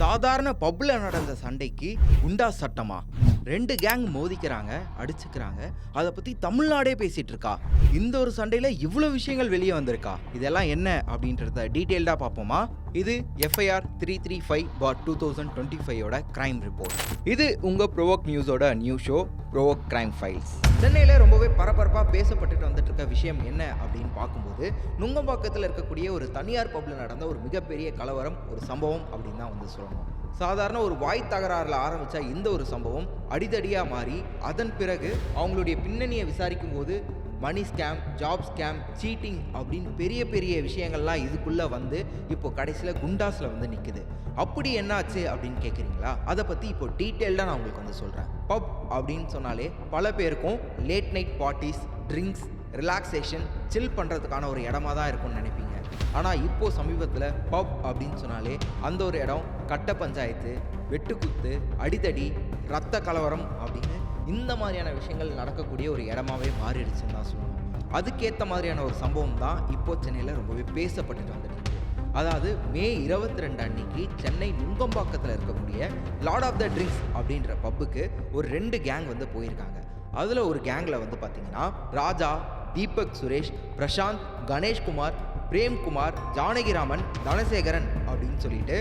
சாதாரண பப்ல நடந்த சண்டைக்கு குண்டா சட்டமா? 2 கேங் மோதிக்கிறாங்க, அடிச்சுக்கிறாங்க. அதை பத்தி தமிழ்நாடே பேசிட்டு இருக்கா. இந்த ஒரு சண்டையில இவ்வளவு விஷயங்கள் வெளியே வந்திருக்கா. இதெல்லாம் என்ன அப்படின்றத டீடைல்டா பார்ப்போமா? இது FIR 335/2025 ஓட கிரைம் ரிப்போர்ட். இது உங்க ப்ரோவோக் நியூஸோட new show Provoke crime files. சென்னையில ரொம்பவே பரபரப்பா பேசப்பட்டுட்டு வந்துட்டு இருக்க விஷயம் என்ன அப்படின்னு பார்க்கும்போது, நுங்கம்பாக்கத்தில் இருக்கக்கூடிய ஒரு தனியார் பப்ல நடந்த ஒரு மிகப்பெரிய கலவரம், ஒரு சம்பவம் அப்படின்னு தான் வந்து சொல்லணும். சாதாரண ஒரு வாய் தகராறுல ஆரம்பிச்ச இந்த ஒரு சம்பவம் அடிதடியா மாறி, அதன் பிறகு அவங்களுடைய பின்னணியை விசாரிக்கும் போது மணி ஸ்கேம், ஜாப் ஸ்கேம், சீட்டிங் அப்படின்னு பெரிய பெரிய விஷயங்கள்லாம் இதுக்குள்ளே வந்து இப்போ கடைசியில் குண்டாஸில் வந்து நிற்குது. அப்படி என்னாச்சு அப்படின்னு கேட்குறீங்களா? அதை பற்றி இப்போ டீட்டெயில்டாக நான் உங்களுக்கு வந்து சொல்கிறேன். பப் அப்படின்னு சொன்னாலே பல பேருக்கும் late night parties, drinks, relaxation, chill பண்ணுறதுக்கான ஒரு இடமா தான் இருக்கும்னு நினைப்பீங்க. ஆனால் இப்போது சமீபத்தில் பப் அப்படின்னு சொன்னாலே அந்த ஒரு இடம் கட்ட பஞ்சாயத்து, வெட்டுக்குத்து, அடிதடி, ரத்த கலவரம் அப்படின்னு இந்த மாதிரியான விஷயங்கள் நடக்கக்கூடிய ஒரு இடமாவே மாறிடுச்சுன்னு தான் சொல்லணும். அதுக்கேற்ற மாதிரியான ஒரு சம்பவம் தான் இப்போ சென்னையில் ரொம்பவே பேசப்பட்டுட்டு வந்துட்டு இருக்கு. அதாவது மே 22 அன்னைக்கு சென்னை நுங்கம்பாக்கத்தில் இருக்கக்கூடிய லார்ட் ஆஃப் த ட்ரிங்க்ஸ் அப்படின்ற பப்புக்கு ஒரு 2 கேங் வந்து போயிருக்காங்க. அதில் ஒரு கேங்கில் வந்து பார்த்தீங்கன்னா ராஜா, தீபக் சுரேஷ், பிரசாந்த், கணேஷ்குமார், பிரேம்குமார், ஜானகிராமன், தனசேகரன் அப்படின்னு சொல்லிட்டு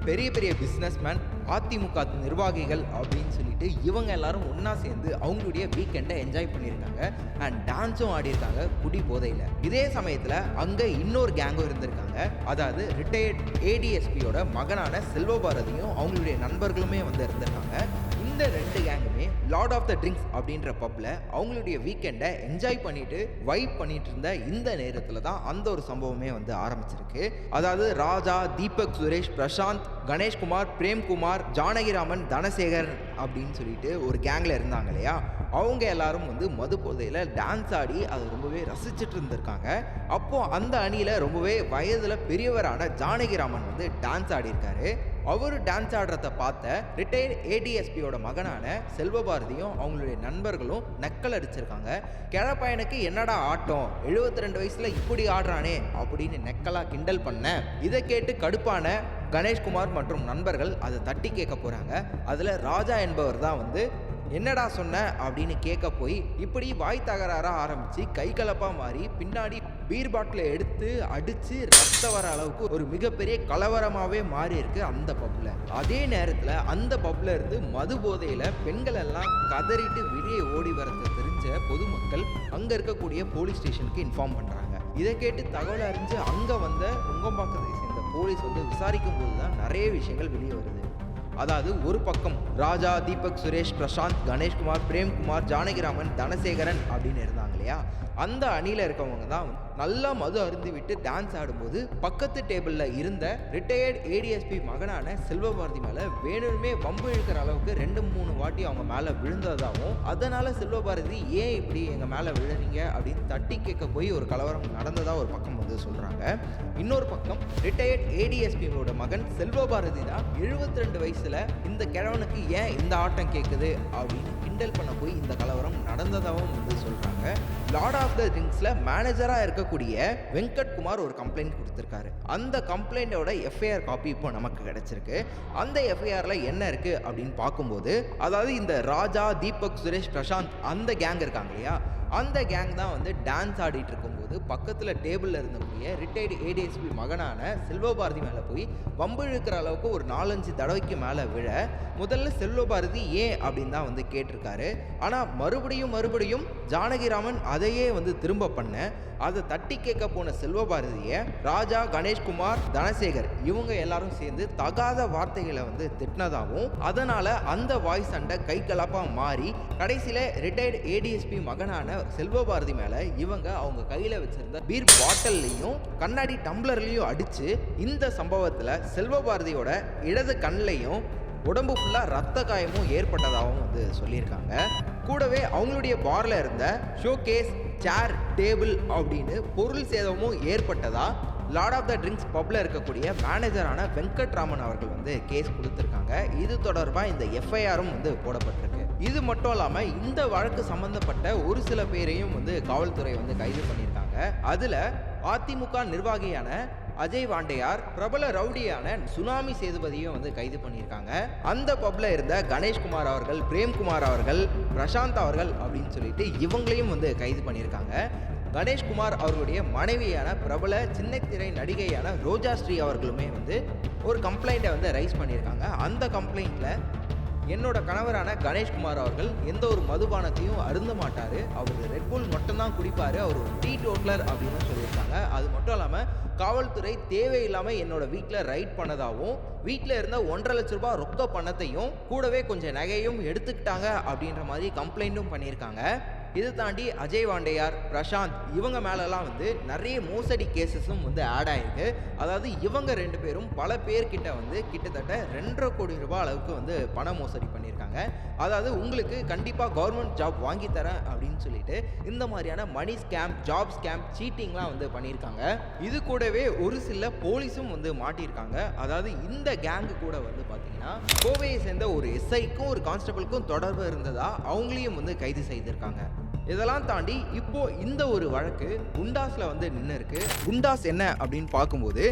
பெரிய பெரிய பிஸ்னஸ்மேன், அதிமுக நிர்வாகிகள் அப்படின்னு சொல்லிட்டு இவங்க எல்லாரும் ஒன்றா சேர்ந்து அவங்களுடைய வீக்கெண்டை என்ஜாய் பண்ணியிருக்காங்க. அண்ட் டான்ஸும் ஆடியிருக்காங்க குடி போதையில். இதே சமயத்தில் அங்கே இன்னொரு கேங்கும் இருந்திருக்காங்க. அதாவது ரிட்டையர்ட் ADSPயோட மகனான செல்வபாரதியும் அவங்களுடைய நண்பர்களுமே வந்து இருந்திருக்காங்க. இந்த 2 கேங்குமே லார்ட் ஆஃப் த ட்ரிங்க்ஸ் அப்படின்ற பப்பில் அவங்களுடைய வீக்கெண்டை என்ஜாய் பண்ணிட்டு வைப் பண்ணிட்டு இருந்த இந்த நேரத்தில் தான் அந்த ஒரு சம்பவமே வந்து ஆரம்பிச்சிருக்கு. அதாவது ராஜா, தீபக் சுரேஷ், பிரசாந்த், கணேஷ்குமார், பிரேம்குமார், ஜானகிராமன், தனசேகர் அப்படின்னு சொல்லிட்டு ஒரு கேங்கில் இருந்தாங்க இல்லையா, அவங்க எல்லாரும் வந்து மது போதையில் டான்ஸ் ஆடி அதை ரொம்பவே ரசிச்சுட்டு இருந்திருக்காங்க. அப்போது அந்த அணியில் ரொம்பவே வயதில் பெரியவரான ஜானகிராமன் வந்து டான்ஸ் ஆடியிருக்காரு. அவர் டான்ஸ் ஆடுறத பார்த்த ரிட்டையர்ட் ADSPயோட மகனான செல்வபாரதியும் அவங்களுடைய நண்பர்களும் நக்கல் அடிச்சிருக்காங்க. கிழப்பையனுக்கு என்னடா ஆட்டம், 72 வயசுல இப்படி ஆடுறானே அப்படின்னு நெக்கலா கிண்டல் பண்ண. இதை கேட்டு கடுப்பான கணேஷ்குமார் மற்றும் நண்பர்கள் அதை தட்டி கேட்க போறாங்க. அதுல ராஜா என்பவர் தான் வந்து என்னடா சொன்ன அப்படின்னு கேட்க போய் இப்படி வாய் தகராறா ஆரம்பிச்சு கை கலப்பா மாறி பின்னாடி பீர் பாட்டிலை எடுத்து அடிச்சு ரத்த வர அளவுக்கு ஒரு மிகப்பெரிய கலவரமாவே மாறி இருக்கு அந்த பப்ல. அதே நேரத்துல அந்த பப்ல இருந்து மது போதையில பெண்கள் எல்லாம் கதறிட்டு வெளியே ஓடி வரத தெரிஞ்ச பொதுமக்கள் அங்க இருக்கக்கூடிய போலீஸ் ஸ்டேஷனுக்கு இன்ஃபார்ம் பண்றாங்க. இதை கேட்டு தகவல் அறிஞ்சு அங்க வந்த நுங்கம்பாக்கத்தை சேர்ந்த போலீஸ் வந்து விசாரிக்கும் போதுதான் நிறைய விஷயங்கள் வெளியே வருது. அதாவது ஒரு பக்கம் ராஜா, தீபக் சுரேஷ், பிரசாந்த், கணேஷ்குமார், பிரேம்குமார், ஜானகிராமன், தனசேகரன் அப்படின்னு இருந்தாங்க இல்லையா, அந்த அணியில் இருக்கவங்க தான் நல்லா மது அருந்தி விட்டு டான்ஸ் ஆடும்போது பக்கத்து டேபிளில் இருந்த ரிட்டையர்ட் ADSP மகனான செல்வபாரதி மேலே வேணுமே வம்பு இழுக்கிற அளவுக்கு 2-3 வாட்டி அவங்க மேலே விழுந்ததாகவும், அதனால செல்வபாரதி ஏன் இப்படி எங்கள் மேலே விழுறீங்க அப்படின்னு தட்டி கேட்க போய் ஒரு கலவரம் நடந்ததாக ஒரு பக்கம் வந்து சொல்கிறாங்க. இன்னொரு பக்கம் ரிட்டையர்ட் ADSPயோட மகன் செல்வபாரதி தான் 72 வயசில் இந்த கிழவனுக்கு ஏன் இந்த ஆட்டம் கேட்குது அப்படின்னு கிண்டல் பண்ண போய் இந்த கலவரம் நடந்ததாகவும் வந்து சொல்கிறாங்க. லார்ட் ஆஃப் த ட்ரிங்க்ஸில் மேனேஜராக இருக்கக்கூடிய வெங்கட்குமார் ஒரு கம்ப்ளைண்ட் கொடுத்துருக்காரு. அந்த கம்ப்ளைண்டோட FIR காப்பி இப்போ நமக்கு கிடைச்சிருக்கு. அந்த FIRல என்ன இருக்கு அப்படின்னு பார்க்கும்போது, அதாவது இந்த ராஜா, தீபக் சுரேஷ், பிரசாந்த் அந்த கேங் இருக்காங்க இல்லையா, அந்த கேங் தான் வந்து டான்ஸ் ஆடிட்டு இருக்கும்போது பக்கத்தில் டேபிளில் இருந்தக்கூடிய ரிட்டையர்டு ADSP மகனான செல்வபாரதி மேலே போய் வம்பு இழுக்கிற அளவுக்கு ஒரு 4-5 தடவைக்கு மேலே விழ, முதல்ல செல்வபாரதி ஏன் அப்படின்னு தான் வந்து கேட்டிருக்காரு. ஆனால் மறுபடியும் ஜானகிராமன் அதையே வந்து திரும்ப பண்ண, அதை தட்டி கேட்க போன செல்வபாரதியை ராஜா, கணேஷ்குமார், தனசேகர் இவங்க எல்லாரும் சேர்ந்து தகாத வார்த்தைகளை வந்து திட்டினதாகவும், அதனால அந்த வாய் சண்டை கை கலப்பா மாறி கடைசியில் ரிட்டையர்டு ADSP மகனான செல்வபாரதி மேலே இவங்க அவங்க கையில் வச்சிருந்த பீர் பாட்டில்லையும் கண்ணாடி டம்ளர்லையும் அடிச்சு, இந்த சம்பவத்தில் செல்வபாரதியோட இடது கண்ணிலையும் உடம்பு ஃபுல்லாக ரத்த காயமும் ஏற்பட்டதாகவும் வந்து சொல்லியிருக்காங்க. கூடவே அவங்களுடைய பார்ல இருந்த ஷோகேஸ், சேர், டேபிள் அப்படின்னு பொருள் சேதமும் ஏற்பட்டதா லார்ட் ஆஃப் த ட்ரிங்க்ஸ் பப்ல இருக்கக்கூடிய மேனேஜரான வெங்கட்ராமன் அவர்கள் வந்து கேஸ் கொடுத்துருக்காங்க. இது தொடர்பாக இந்த FIRம் வந்து போடப்பட்டிருக்கு. இது மட்டும் இல்லாமல் இந்த வழக்கு சம்பந்தப்பட்ட ஒரு சில பேரையும் வந்து காவல்துறை வந்து கைது பண்ணியிருக்காங்க. அதில் அதிமுக நிர்வாகியான அஜய் வாண்டையார், பிரபல ரவுடியான சுனாமி சேதுபதியும் வந்து கைது பண்ணியிருக்காங்க. அந்த பப்ல இருந்த கணேஷ்குமார் அவர்கள், பிரேம்குமார் அவர்கள், பிரசாந்த் அவர்கள் அப்படின்னு சொல்லிட்டு இவங்களையும் வந்து கைது பண்ணியிருக்காங்க. கணேஷ்குமார் அவர்களுடைய மனைவியான பிரபல சின்னத்திரை நடிகையான ரோஜா ஸ்ரீ அவர்களுமே வந்து ஒரு கம்ப்ளைண்ட்டை வந்து ரைஸ் பண்ணியிருக்காங்க. அந்த கம்ப்ளைண்ட்டில் என்னோட கணவரான கணேஷ்குமார் அவர்கள் எந்த ஒரு மதுபானத்தையும் அருந்த மாட்டார், அவர் ரெட்புல் மட்டும்தான் குடிப்பார், அவர் ஒரு டீ டோட்லர் அப்படின்னு சொல்லியிருக்காங்க. அது மட்டும் இல்லாமல் காவல்துறை தேவையில்லாமல் என்னோட வீட்டில் ரைட் பண்ணதாகவும், வீட்டில் இருந்த 1.5 லட்ச ரூபாய் ரொக்க பணத்தையும் கூடவே கொஞ்சம் நகையும் எடுத்துக்கிட்டாங்க அப்படின்ற மாதிரி கம்ப்ளைண்ட்டும் பண்ணியிருக்காங்க. இது தாண்டி அஜய் வாண்டையார், பிரசாந்த் இவங்க மேலெல்லாம் வந்து நிறைய மோசடி கேசஸும் வந்து ஆட் ஆகிருக்கு. அதாவது இவங்க 2 பேரும் பல பேர்கிட்ட வந்து கிட்டத்தட்ட 2.5 கோடி ரூபாய் அளவுக்கு வந்து பண மோசடி பண்ணியிருக்காங்க. அதாவது உங்களுக்கு கண்டிப்பாக கவர்மெண்ட் ஜாப் வாங்கி தரேன் அப்படின்னு சொல்லிட்டு இந்த மாதிரியான மணி ஸ்கேம், ஜாப் ஸ்கேம், சீட்டிங்லாம் வந்து பண்ணியிருக்காங்க. இது கூடவே ஒரு சில போலீஸும் வந்து மாட்டியிருக்காங்க. அதாவது இந்த கேங்கு கூட வந்து பார்த்தீங்கன்னா கோவையை சேர்ந்த ஒரு எஸ்ஐக்கும் ஒரு கான்ஸ்டபிளுக்கும் தொடர்பு இருந்ததா அவங்களையும் வந்து கைது செய்திருக்காங்க. இதெல்லாம் தாண்டி இப்போ இந்த ஒரு வழக்கு குண்டாஸில் வந்து நின்று இருக்கு. குண்டாஸ் என்ன அப்படின்னு பார்க்கும்போது,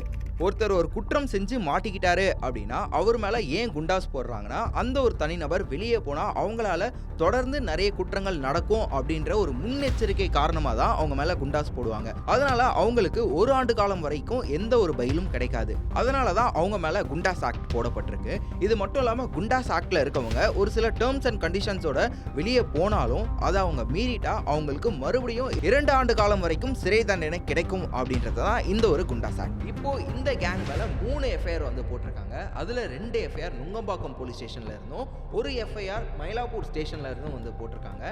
ஒருத்தர் ஒரு குற்றம் செஞ்சு மாட்டிக்கிட்டாரு அப்படின்னா அவர் மேலே ஏன் குண்டாஸ் போடுறாங்கன்னா, அந்த ஒரு தனிநபர் வெளியே போனால் அவங்களால தொடர்ந்து நிறைய குற்றங்கள் நடக்கும் அப்படின்ற ஒரு முன்னெச்சரிக்கை காரணமாக தான் அவங்க மேலே குண்டாஸ் போடுவாங்க. அதனால அவங்களுக்கு 1 ஆண்டு காலம் வரைக்கும் எந்த ஒரு பயிலும் கிடைக்காது. அதனால தான் அவங்க மேலே குண்டாஸ் ஆக்ட் போடப்பட்டிருக்கு. இது மட்டும் இல்லாமல் குண்டாஸ் ஆக்டில் இருக்கவங்க ஒரு சில டேர்ம்ஸ் அண்ட் கண்டிஷன்ஸோட வெளியே போனாலும் அதை அவங்க மீறிட்டா அவங்களுக்கு மறுபடியும் 2 ஆண்டு காலம் வரைக்கும் சிறை தண்டனை கிடைக்கும் அப்படின்றது தான் இந்த ஒரு குண்டாஸ் ஆக்ட். இப்போ இந்த கேங் மேல 3 எஃப்ஐஆர் வந்து போட்டிருக்காங்க. அதுல 2 எஃப்ஐஆர் நுங்கம்பாக்கம் போலீஸ் ஸ்டேஷன்ல இருந்தும், ஒரு எஃப்ஐஆர் மயிலாப்பூர் ஸ்டேஷன்ல இருந்தும் வந்து போட்டிருக்காங்க.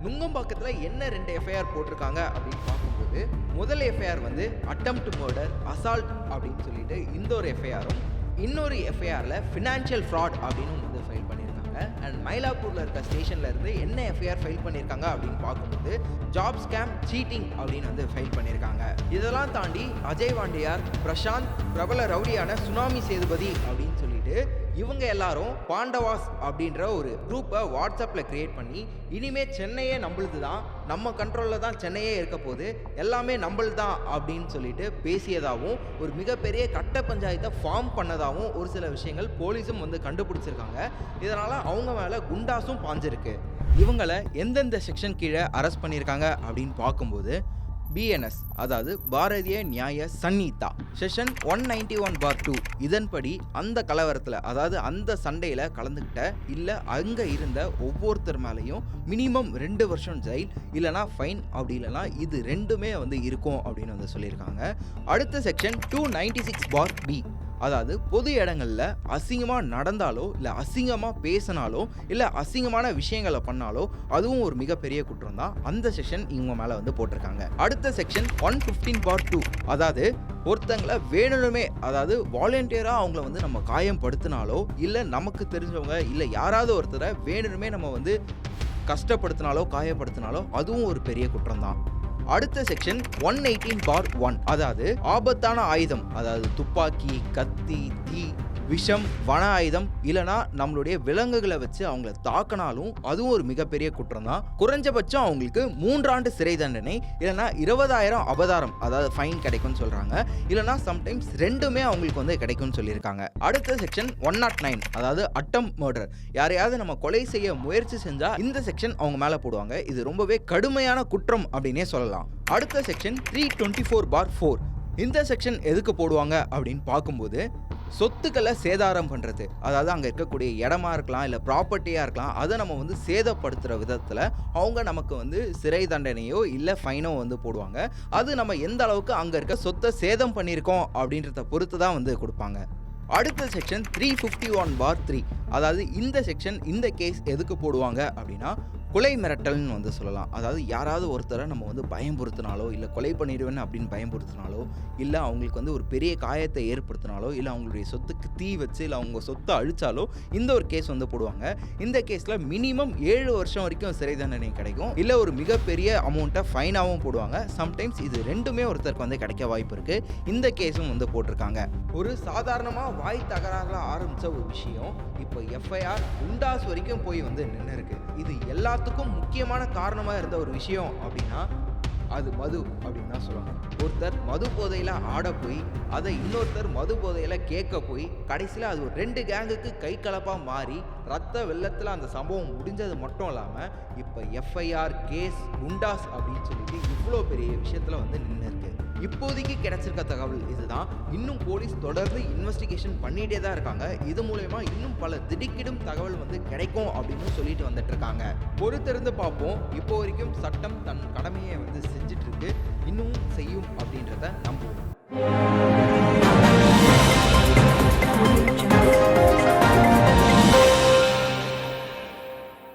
நுங்கம்பாக்கத்துல என்ன 2 எஃப்ஐஆர் போட்டிருக்காங்க அப்படின்னு பார்க்கும்போது, முதல் எஃப்ஐஆர் வந்து அட்டெம்ப்ட் மர்டர், அசால்ட் அப்படின்னு சொல்லிட்டு இந்த ஒரு எஃப்ஐஆரும், இன்னொரு எஃப்ஐஆர்ல ஃபினான்ஷியல் ஃப்ராட் அப்படின்னு வந்து ஃபைல் பண்ணியிருக்காங்க. அண்ட் மயிலாப்பூர்ல இருக்க ஸ்டேஷன்ல இருந்து என்ன எஃப்ஐஆர் ஃபைல் பண்ணியிருக்காங்க அப்படின்னு பார்க்கும்போது ஜாப் ஸ்கேம், சீட்டிங் அப்படின்னு வந்து ஃபைல் பண்ணியிருக்காங்க. இதெல்லாம் தாண்டி அஜய் வாண்டியார், பிரசாந்த், பிரபல ரவுடியான சுனாமி சேதுபதி அப்படின்னு சொல்லிட்டு இவங்க எல்லாரும் பாண்டவாஸ் அப்படின்ற ஒரு குரூப்பை வாட்ஸ்அப்பில் கிரியேட் பண்ணி, இனிமே சென்னையே நம்மளுது தான், நம்ம கண்ட்ரோலில் தான் சென்னையே இருக்க போது, எல்லாமே நம்மளுது தான் அப்படின்னு சொல்லிட்டு பேசியதாகவும், ஒரு மிகப்பெரிய கட்ட பஞ்சாயத்தை ஃபார்ம் பண்ணதாகவும் ஒரு சில விஷயங்கள் போலீஸும் வந்து கண்டுபிடிச்சிருக்காங்க. இதனால் அவங்க மேலே குண்டாஸும் பாஞ்சிருக்கு. இவங்களை எந்தெந்த செக்ஷன் கீழே அரெஸ்ட் பண்ணியிருக்காங்க அப்படின்னு பார்க்கும்போது, பிஎன்எஸ் அதாவது பாரதிய நியாய சன்ஹிதா செஷன் 191/2 இதன்படி அந்த கலவரத்தில், அதாவது அந்த சண்டையில் கலந்துக்கிட்ட இல்லை அங்கே இருந்த ஒவ்வொருத்தர் மேலேயும் மினிமம் 2 வருஷம் ஜெயில் இல்லைனா ஃபைன், அப்படி இல்லைனா இது ரெண்டுமே வந்து இருக்கும் அப்படின்னு வந்து சொல்லியிருக்காங்க. அடுத்த செக்ஷன் 296/B அதாவது பொது இடங்களில் அசிங்கமாக நடந்தாலோ இல்லை அசிங்கமாக பேசினாலோ இல்லை அசிங்கமான விஷயங்களை பண்ணாலோ அதுவும் ஒரு மிகப்பெரிய குற்றம் தான். அந்த செக்ஷன் இவங்க மேலே வந்து போட்டிருக்காங்க. அடுத்த செக்ஷன் 115/2 அதாவது ஒருத்தங்களை வேணுமே, அதாவது வாலண்டியராக அவங்கள வந்து நம்ம காயப்படுத்தினாலோ இல்லை நமக்கு தெரிஞ்சவங்க இல்லை யாராவது ஒருத்தரை வேணுமே நம்ம வந்து கஷ்டப்படுத்தினாலோ காயப்படுத்தினாலோ அதுவும் ஒரு பெரிய குற்றம் தான். அடுத்த செக்ஷன் 118/1 அதாவது ஆபத்தான ஆயுதம், அதாவது துப்பாக்கி, கத்தி, தீ, விஷம், வன ஆயுதம் இல்லைனா நம்மளுடைய விலங்குகளை வச்சு அவங்கள தாக்கினாலும் அதுவும் ஒரு மிகப்பெரிய குற்றம் தான். குறைஞ்சபட்சம் அவங்களுக்கு 3 ஆண்டு சிறை தண்டனை இல்லைனா 20,000 அபதாரம், அதாவது ஃபைன் கிடைக்கும்னு சொல்றாங்க. இல்லைனா சம்டைம்ஸ் ரெண்டுமே அவங்களுக்கு வந்து கிடைக்கும்னு சொல்லியிருக்காங்க. அடுத்த செக்ஷன் 109 அதாவது அட்டம் மர்டர், யாரையாவது நம்ம கொலை செய்ய முயற்சி செஞ்சா இந்த செக்ஷன் அவங்க மேல போடுவாங்க. இது ரொம்பவே கடுமையான குற்றம் அப்படின்னே சொல்லலாம். அடுத்த செக்ஷன் 324/4 இந்த செக்ஷன் எதுக்கு போடுவாங்க அப்படின்னு பார்க்கும்போது, சொத்துக்களை சேதாரம் பண்ணுறது, அதாவது அங்கே இருக்கக்கூடிய இடமா இருக்கலாம் இல்லை ப்ராப்பர்ட்டியாக இருக்கலாம், அதை நம்ம வந்து சேதப்படுத்துகிற விதத்தில் அவங்க நமக்கு வந்து சிறை தண்டனையோ இல்லை ஃபைனோ வந்து போடுவாங்க. அது நம்ம எந்த அளவுக்கு அங்கே இருக்க சொத்தை சேதம் பண்ணியிருக்கோம் அப்படின்றத பொறுத்து தான் வந்து கொடுப்பாங்க. அடுத்த செக்ஷன் 351/3 அதாவது இந்த செக்ஷன் இந்த கேஸ் எதுக்கு போடுவாங்க அப்படின்னா கொலை மிரட்டல்னு வந்து சொல்லலாம். அதாவது யாராவது ஒருத்தரை நம்ம வந்து பயம்படுத்தினாலோ இல்லை கொலை பண்ணிடுவேன்னு அப்படின்னு பயம்படுத்தினாலோ இல்லை அவங்களுக்கு வந்து ஒரு பெரிய காயத்தை ஏற்படுத்தினாலோ இல்லை அவங்களுடைய சொத்துக்கு தீ வச்சு இல்லை அவங்க சொத்தை அழிச்சாலோ இந்த ஒரு கேஸ் வந்து போடுவாங்க. இந்த கேஸில் மினிமம் 7 வருஷம் வரைக்கும் சிறை தண்டனை கிடைக்கும், இல்லை ஒரு மிகப்பெரிய அமௌண்ட்டை ஃபைனாகவும் போடுவாங்க. சம்டைம்ஸ் இது ரெண்டுமே ஒருத்தருக்கு வந்து கிடைக்க வாய்ப்பு இருக்குது. இந்த கேஸும் வந்து போட்டிருக்காங்க. ஒரு சாதாரணமாக வாய் தகராறுல ஆரம்பித்த ஒரு விஷயம் இப்போ எஃப்ஐஆர் குண்டாஸ் வரைக்கும் போய் வந்து நின்று இருக்கு. இது எல்லாத்துக்கும் முக்கியமான காரணமாக இருந்த ஒரு விஷயம் அப்படின்னா அது மது அப்படின்னு தான் சொல்லணும். ஒருத்தர் மது போதையில் ஆட போய் அதை இன்னொருத்தர் மது போதையில் கேட்க போய் கடைசியில் அது ஒரு 2 கேங்குக்கு கை கலப்பாக மாறி ரத்த வெள்ளத்தில் அந்த சம்பவம் முடிஞ்சது மட்டும் இல்லாமல் இப்போ எஃப்ஐஆர் கேஸ் குண்டாஸ் அப்படின்னு சொல்லிட்டு இவ்வளோ பெரிய விஷயத்தில் வந்து நின்று இருக்கு. இப்போதைக்கு கிடைச்சிருக்க தகவல் இதுதான். இன்னும் போலீஸ் தொடர்ந்து இன்வெஸ்டிகேஷன் பண்ணிகிட்டே தான் இருக்காங்க. இது மூலயமா இன்னும் பல திடுக்கிடும் தகவல் வந்து கிடைக்கும் அப்படின்னு சொல்லிட்டு வந்துட்டு இருக்காங்க. பொறுத்திருந்து பார்ப்போம். இப்போ வரைக்கும் சட்டம் தன் கடமையை வந்து செஞ்சுட்டு இருக்கு, இன்னமும் செய்யும் அப்படின்றத